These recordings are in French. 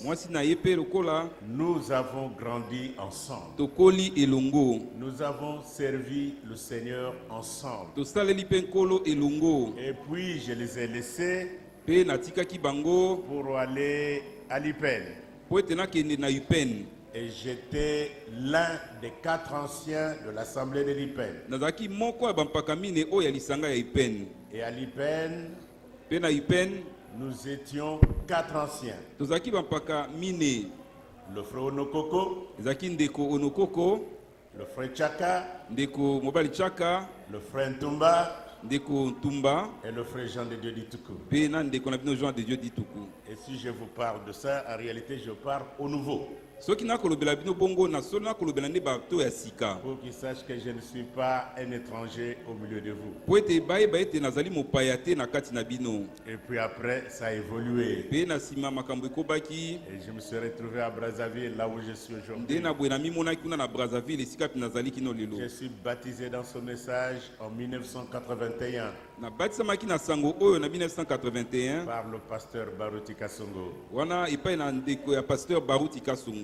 Nous avons grandi ensemble. Nous avons servi le Seigneur ensemble. Et puis je les ai laissés pour aller à l'Ipen. Et j'étais l'un des 4 anciens de l'Assemblée de l'Ipen. Et à l'Ipen, nous étions 4 anciens. Le frère Onokoko, le frère Chaka, le frère Ntumba et le frère Jean de Dieu Dituku. Et si je vous parle de ça, en réalité je parle au nouveau. Pour qu'ils sachent que je ne suis pas un étranger au milieu de vous. Et puis après, ça a évolué. Et je me suis retrouvé à Brazzaville, là où je suis aujourd'hui. Je suis baptisé dans ce message en 1981. Par le pasteur Baruti Kasongo.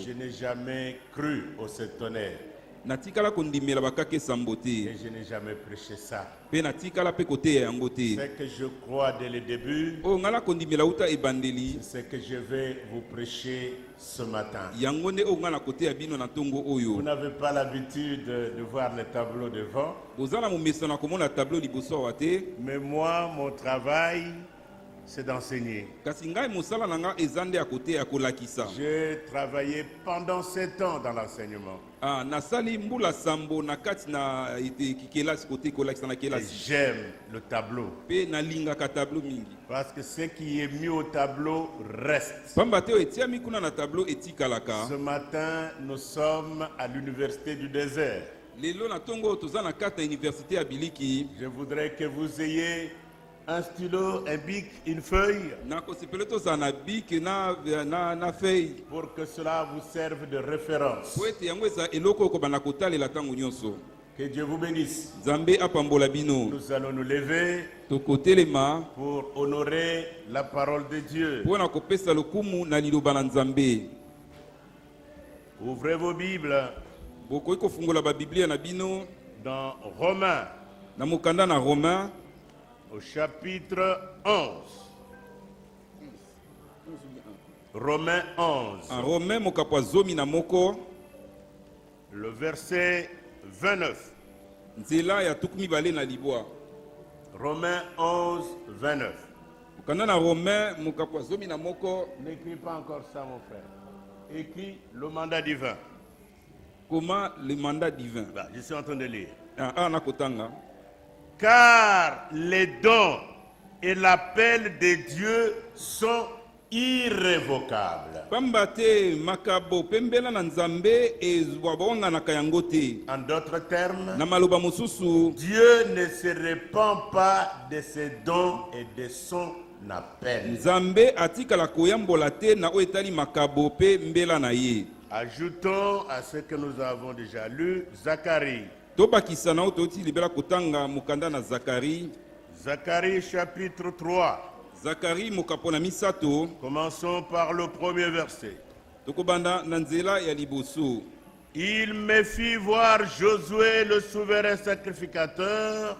Je n'ai jamais cru au septonnaire. Et je n'ai jamais prêché ça. Ce que je crois dès le début, c'est ce que je vais vous prêcher ce matin. Vous n'avez pas l'habitude de voir le tableau devant. Mais moi, mon travail, c'est d'enseigner. J'ai travaillé pendant 7 ans dans l'enseignement. Et j'aime le tableau. Parce que ce qui est mis au tableau reste. Ce matin, nous sommes à l'université du désert. Je voudrais que vous ayez un stylo, un bic, une feuille, pour que cela vous serve de référence. Que Dieu vous bénisse. Nous allons nous lever pour honorer la parole de Dieu. Ouvrez vos Bibles dans Romains. Au chapitre 11. Romains 11. Le verset 29. Romains 11, 29. N'écris pas encore ça, mon frère. Écris le mandat divin. Comment le mandat divin? Je suis en train de lire. Car les dons et l'appel de Dieu sont irrévocables. En d'autres termes, Dieu ne se répand pas de ses dons et de son appel. Ajoutons à ce que nous avons déjà lu, Zacharie. Zacharie chapitre 3. Commençons par le premier verset. Il me fit voir Josué le souverain sacrificateur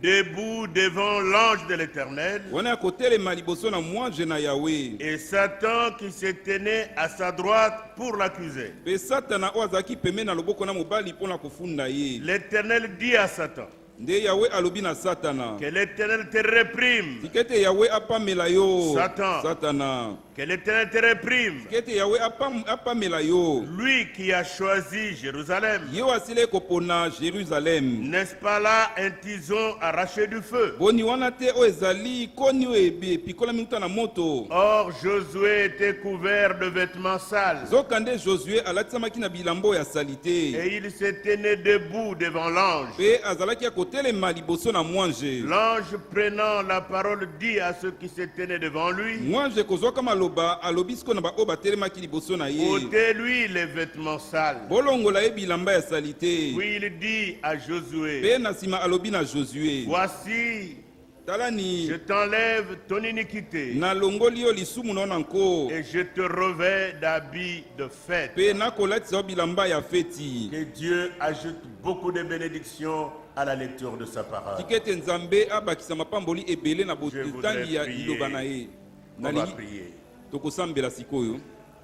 debout devant l'ange de l'Éternel et Satan qui se tenait à sa droite pour l'accuser. L'Éternel dit à Satan: que l'Éternel te réprime. Satan. Que l'Éternel te réprime. Lui qui a choisi Jérusalem. N'est-ce pas là un tison arraché du feu? Or Josué était couvert de vêtements sales. Et il se tenait debout devant l'ange. L'ange prenant la parole dit à ceux qui se tenaient devant lui: ôtez-lui les vêtements sales. Puis il dit à Josué: voici talani Je t'enlève ton iniquité na longoli yo lisumu na nanko et je te revêt d'habits de fête. pe na kolatisa bilamba ya feti Que Dieu ajoute beaucoup de bénédictions à la lecture de sa parole. tikete nzambe abakisa mapamboli ebele na voudrais botangi ya prier. liloba na ye On va nalingi prier. tokosambela sikoyo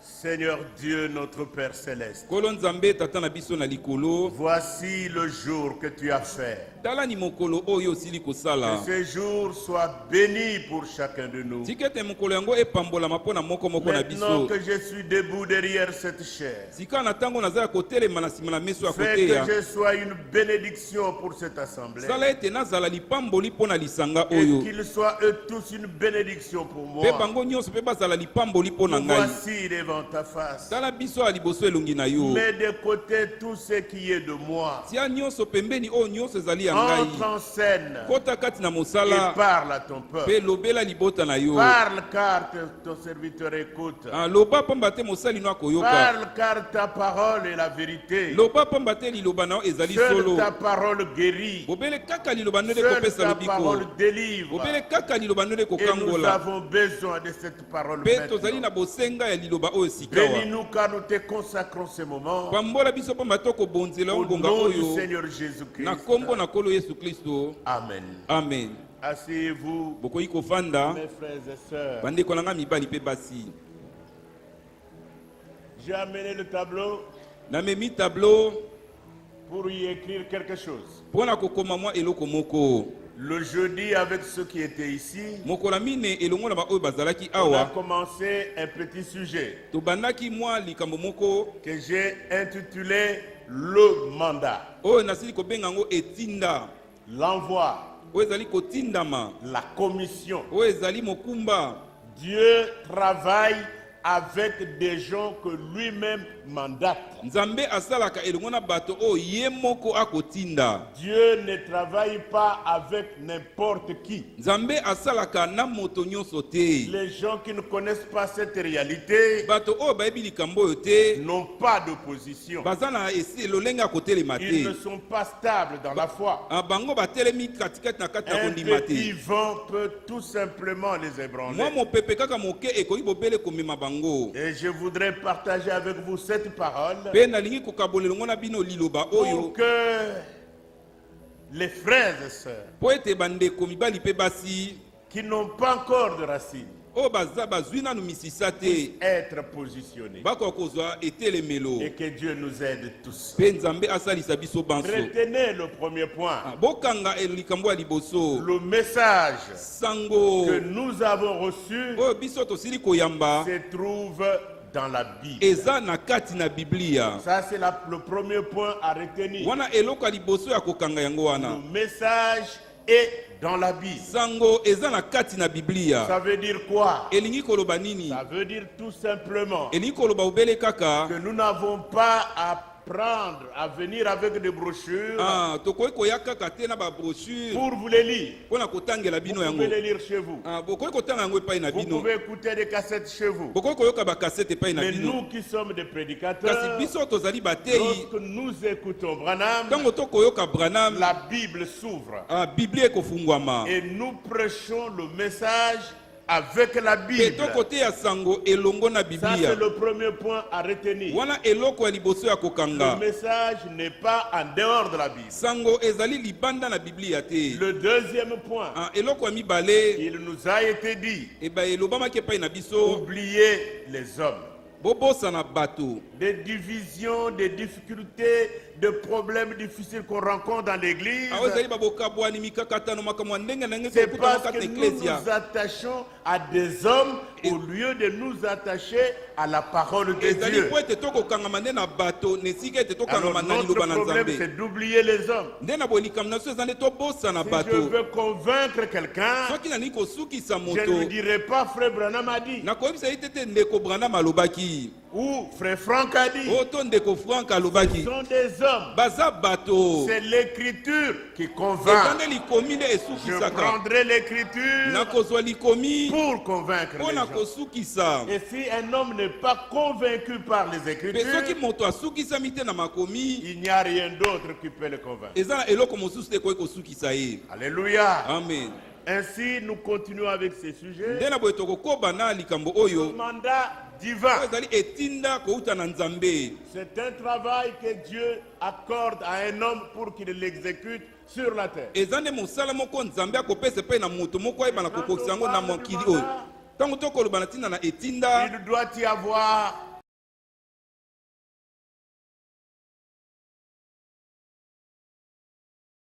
Seigneur Dieu, notre Père Céleste, kolo nzambe tata na biso na likolo voici le jour que tu as fait. talani mokolo oyo osili kosala Que ce jour soit béni pour chacun de nous. tikete mokolo yango epambolama mpo na moko na Maintenant biso que je suis debout derrière cette chair, sika na ntango naza ya kotelema na nsima na meso ya fais koteya que je sois une bénédiction pour cette assemblée. sala ete nazala lipamboli mpo na lisanga Et oyo qu'ils soient eux tous une bénédiction pour mpe moi. bango nyonso mpe bazala lipamboli mpo na Nous ngai voici devant ta face. tala biso ya liboso elongi na yo Mets de côté tout ce qui est de moi. tia nyonso pembeni oyo nyonso ezali ya ngai Entre en scène kota kati na et mosala parle à ton mpe peuple. lobela libota na yo Parle car ton serviteur écoute. loba pamba te mosali no akoyoka Parle car ta parole est la vérité. loba pamba te liloba na yo ezali Seule solo ta parole guérit. bobele kaka liloba ndenge Seule ekopesa ta lobiko parole délivre. bobele kaka liloba ndenge Et nous ekokangola avons besoin de cette parole mpe tozali na maintenant. bosenga ya liloba oyo sikawa Bénis-nous car nous te consacrons ce moment. pambola biso pamba to kobonzela yo Au ngonga nom du oyo Seigneur na Jésus-Christ. nkombo na nkolo yesu kristo Amen. amen Asseyez-vous, bokoki kofanda mes frères et sœurs. bandeko na ngai mibali mpe basi J'ai amené le tableau namemi tablo pour y écrire quelque chose. mpo na kokoma mwa eloko moko Le jeudi, avec ceux qui étaient ici, mokolo mine elongo na baoyo bazalaki on a awa commencé un petit sujet tobandaki mwa likambo moko que j'ai intitulé le mandat, oyo nasili kobenga yango etinda l'envoi, oyo ezali kotindama la commission. oyo ezali mokumba Dieu travaille avec des gens que lui-même mandate. nzambe asalaka elongo na bato oyo ye moko akotinda Dieu ne travaille pas avec n'importe qui. nzambe asalaka na moto nyonso te Les gens qui ne connaissent pas cette réalité bato oyo bayebi likambo oyo te n'ont pas d'opposition. baza na lolenge ya kotelema Ils ne te sont pas stables dans la foi. bango batelemi katikati na kati ya Un kondima petit te vent peut tout simplement les mwa ébranler. mopepe kaka moke ekoki bobele komema bango Et je voudrais partager avec vous cette parole mpe nalingi kokabola elongo na bino liloba oyo pour que les frères et sœurs mpo ete bandeko mibali mpe basi qui n'ont pas encore de racines oyo bazwi nanu misisa te être positionnés. bakoka kozwa etelemelo Et que Dieu nous aide tous. mpe nzambe asalisa biso banso Retenez le premier point. bokanga likambo ya liboso Le message sango que nous avons reçu oyo biso tosili koyamba se trouve dans la Bible. eza na kati na biblia Ça, c'est le premier point à retenir. wana eloko ya liboso ya kokanga yango wana Le message est dans la Bible. sango eza na kati na biblia Ça veut dire quoi? elingi koloba nini Ça veut dire tout simplement elingi koloba obele kaka que nous n'avons pas à prendre, à venir avec des brochures tokoki koya kaka te na babrochure pour vous les lire. mpo na kotangela Vous bino pouvez yango les lire chez vous. bokoki kotanga yango epai na Vous bino pouvez écouter des cassettes chez vous. bokoki koyoka bakasete epai na Mais bino nous qui sommes des kasi prédicateurs, biso tozali bateyi lorsque nous écoutons Branham, ntango tokoyoka branham la Bible s'ouvre biblia ekofungwama et nous prêchons le message avec la mpe Bible. tokoteya sango elongo na Ça, biblia c'est le premier point à retenir. wana eloko ya liboso ya Le kokanga message n'est pas en dehors de la Bible. sango ezali libanda na biblia te Le deuxième point, eloko ya mibale il nous a été dit, elobamaki epai na biso oubliez les hommes. bobosana bato Des divisions, des difficultés, des problèmes difficiles qu'on rencontre dans l'église. awo ezali babokabwani mikakatano makambo ya ndenge na ndenge C'est tokutana parce kati que na nous eklesia nous attachons à des hommes au lieu de nous attacher à la parole de ezali Dieu. po ete tokokangama nde na bato na esika ete Alors tokangama na notre liloba na problème, nzambe c'est d'oublier les hommes. nde na boye likambo na biso eza nde tobosana Si je bato veux convaincre quelqu'un, soki nalingi kosukisa je ne moto lui dirai pas frère Branham a dit, nakoyebisa ye te te ndeko branam alobaki ou frère Franck a dit. o to ndeko frank Ce alobaki sont des hommes. baza bato C'est l'écriture qui eza convainc. nde likomi nde Je esukisaka prendrai l'écriture nakozwa likomi pour convaincre mpo les na gens. kosukisa Et si un homme n'est pas convaincu par les mpe soki écritures, moto asukisami te na makomi il n'y a rien d'autre qui peut le convaincre. eza na eloko mosusu te ekoki kosukisa ye Alléluia. amen Ainsi, nous continuons avec ces sujets. nde na boye tokokoba na likambo oyo Le mandat divin. ezali etinda kouta na nzambe. C'est un travail que Dieu accorde à un homme pour qu'il l'exécute sur la terre. eza nde mosala moko nzambe akopesa epai na moto moko ayeba na kokokisa yango na mokili oyo. Ntango tokoloba na ntina na etinda Il doit y avoir